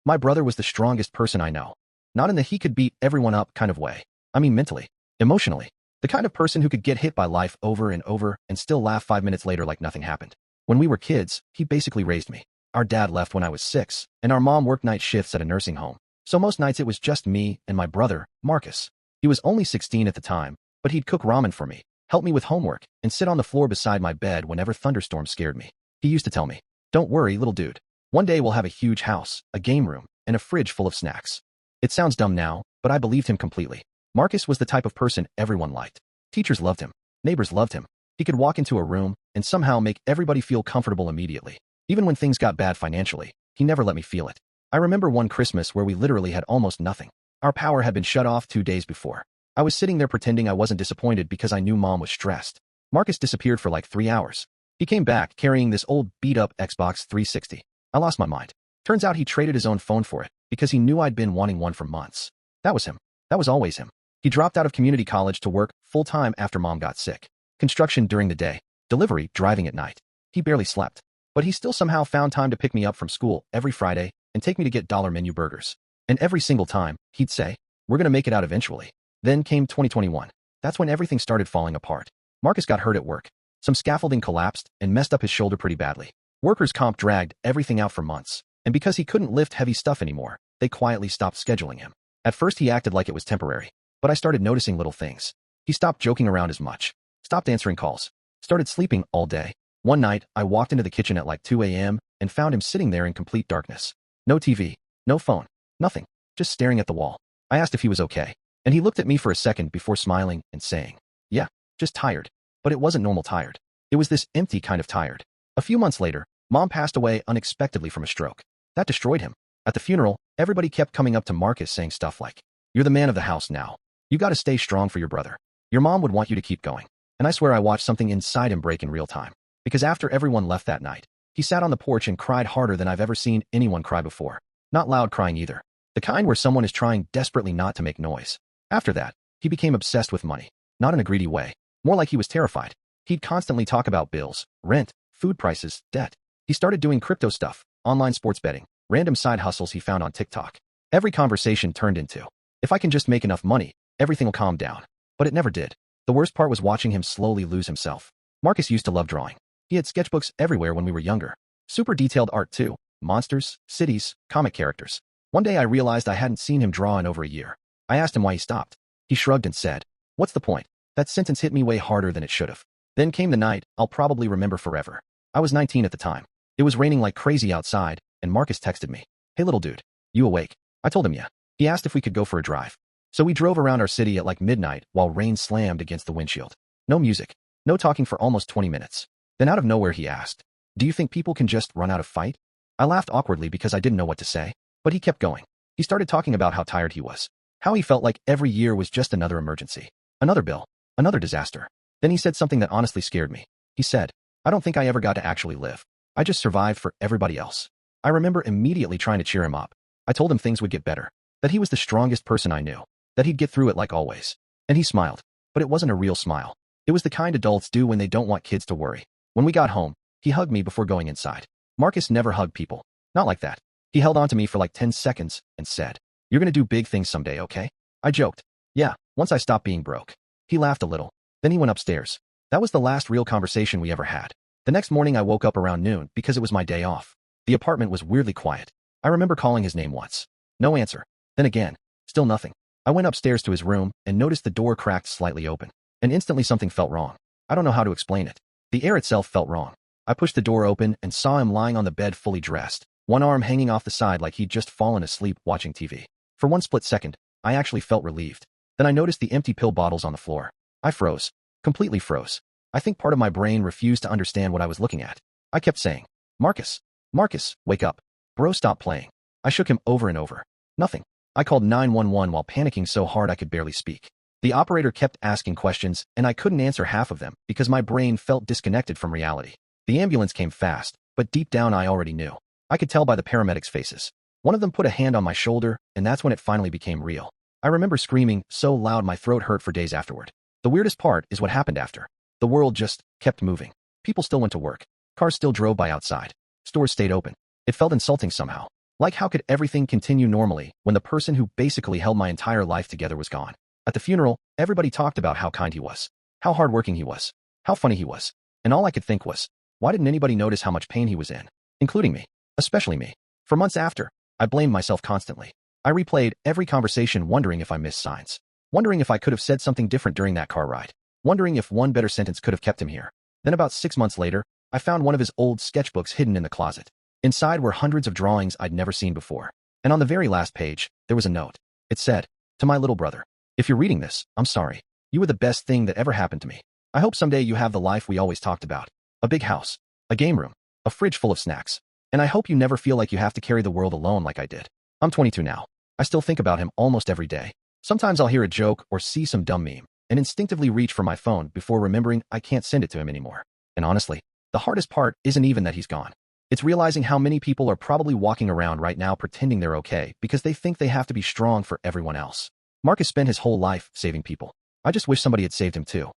My brother was the strongest person I know. Not in the he could beat everyone up kind of way. I mean mentally, emotionally. The kind of person who could get hit by life over and still laugh 5 minutes later like nothing happened. When we were kids, he basically raised me. Our dad left when I was 6, and our mom worked night shifts at a nursing home. So most nights it was just me and my brother, Marcus. He was only 16 at the time, but he'd cook ramen for me, help me with homework, and sit on the floor beside my bed whenever thunderstorms scared me. He used to tell me, "Don't worry, little dude. One day we'll have a huge house, a game room, and a fridge full of snacks." It sounds dumb now, but I believed him completely. Marcus was the type of person everyone liked. Teachers loved him. Neighbors loved him. He could walk into a room and somehow make everybody feel comfortable immediately. Even when things got bad financially, he never let me feel it. I remember one Christmas where we literally had almost nothing. Our power had been shut off 2 days before. I was sitting there pretending I wasn't disappointed because I knew mom was stressed. Marcus disappeared for like 3 hours. He came back carrying this old beat-up Xbox 360. I lost my mind. Turns out he traded his own phone for it because he knew I'd been wanting one for months. That was him. That was always him. He dropped out of community college to work full-time after mom got sick. Construction during the day, delivery, driving at night. He barely slept. But he still somehow found time to pick me up from school every Friday and take me to get dollar menu burgers. And every single time, he'd say, "We're gonna make it out eventually." Then came 2021. That's when everything started falling apart. Marcus got hurt at work. Some scaffolding collapsed and messed up his shoulder pretty badly. Workers' comp dragged everything out for months. And because he couldn't lift heavy stuff anymore, they quietly stopped scheduling him. At first he acted like it was temporary, but I started noticing little things. He stopped joking around as much, stopped answering calls, started sleeping all day. One night, I walked into the kitchen at like 2 a.m. and found him sitting there in complete darkness. No TV, no phone, nothing, just staring at the wall. I asked if he was okay, and he looked at me for a second before smiling and saying, "Yeah, just tired." But it wasn't normal tired. It was this empty kind of tired. A few months later, mom passed away unexpectedly from a stroke. That destroyed him. At the funeral, everybody kept coming up to Marcus saying stuff like, "You're the man of the house now. You gotta stay strong for your brother. Your mom would want you to keep going." And I swear I watched something inside him break in real time. Because after everyone left that night, he sat on the porch and cried harder than I've ever seen anyone cry before. Not loud crying either. The kind where someone is trying desperately not to make noise. After that, he became obsessed with money. Not in a greedy way. More like he was terrified. He'd constantly talk about bills, rent, food prices, debt. He started doing crypto stuff, online sports betting, random side hustles he found on TikTok. Every conversation turned into, "If I can just make enough money, everything will calm down." But it never did. The worst part was watching him slowly lose himself. Marcus used to love drawing. He had sketchbooks everywhere when we were younger. Super detailed art too. Monsters, cities, comic characters. One day I realized I hadn't seen him draw in over a year. I asked him why he stopped. He shrugged and said, "What's the point?" That sentence hit me way harder than it should have. Then came the night I'll probably remember forever. I was 19 at the time. It was raining like crazy outside, and Marcus texted me, "Hey little dude, you awake?" I told him yeah. He asked if we could go for a drive. So we drove around our city at like midnight while rain slammed against the windshield. No music. No talking for almost 20 minutes. Then out of nowhere he asked, "Do you think people can just run out of fight?" I laughed awkwardly because I didn't know what to say. But he kept going. He started talking about how tired he was. How he felt like every year was just another emergency. Another bill. Another disaster. Then he said something that honestly scared me. He said, "I don't think I ever got to actually live. I just survived for everybody else." I remember immediately trying to cheer him up. I told him things would get better. That he was the strongest person I knew. That he'd get through it like always. And he smiled. But it wasn't a real smile. It was the kind adults do when they don't want kids to worry. When we got home, he hugged me before going inside. Marcus never hugged people. Not like that. He held on to me for like 10 seconds and said, "You're gonna do big things someday, okay?" I joked, "Yeah, once I stop being broke." He laughed a little. Then he went upstairs. That was the last real conversation we ever had. The next morning I woke up around noon because it was my day off. The apartment was weirdly quiet. I remember calling his name once. No answer. Then again. Still nothing. I went upstairs to his room and noticed the door cracked slightly open. And instantly something felt wrong. I don't know how to explain it. The air itself felt wrong. I pushed the door open and saw him lying on the bed fully dressed, one arm hanging off the side like he'd just fallen asleep watching TV. For one split second, I actually felt relieved. Then I noticed the empty pill bottles on the floor. I froze. Completely froze. I think part of my brain refused to understand what I was looking at. I kept saying, "Marcus, Marcus, wake up. Bro, stop playing." I shook him over and over. Nothing. I called 911 while panicking so hard I could barely speak. The operator kept asking questions, and I couldn't answer half of them because my brain felt disconnected from reality. The ambulance came fast, but deep down I already knew. I could tell by the paramedics' faces. One of them put a hand on my shoulder, and that's when it finally became real. I remember screaming so loud my throat hurt for days afterward. The weirdest part is what happened after. The world just kept moving. People still went to work. Cars still drove by outside. Stores stayed open. It felt insulting somehow. Like how could everything continue normally when the person who basically held my entire life together was gone? At the funeral, everybody talked about how kind he was, how hardworking he was, how funny he was, and all I could think was, why didn't anybody notice how much pain he was in? Including me. Especially me. For months after, I blamed myself constantly. I replayed every conversation wondering if I missed signs. Wondering if I could have said something different during that car ride. Wondering if one better sentence could have kept him here. Then about 6 months later, I found one of his old sketchbooks hidden in the closet. Inside were hundreds of drawings I'd never seen before. And on the very last page, there was a note. It said, "To my little brother. If you're reading this, I'm sorry. You were the best thing that ever happened to me. I hope someday you have the life we always talked about. A big house, a game room, a fridge full of snacks. And I hope you never feel like you have to carry the world alone like I did." I'm 22 now. I still think about him almost every day. Sometimes I'll hear a joke or see some dumb meme and instinctively reach for my phone before remembering I can't send it to him anymore. And honestly, the hardest part isn't even that he's gone. It's realizing how many people are probably walking around right now pretending they're okay because they think they have to be strong for everyone else. Marcus spent his whole life saving people. I just wish somebody had saved him too.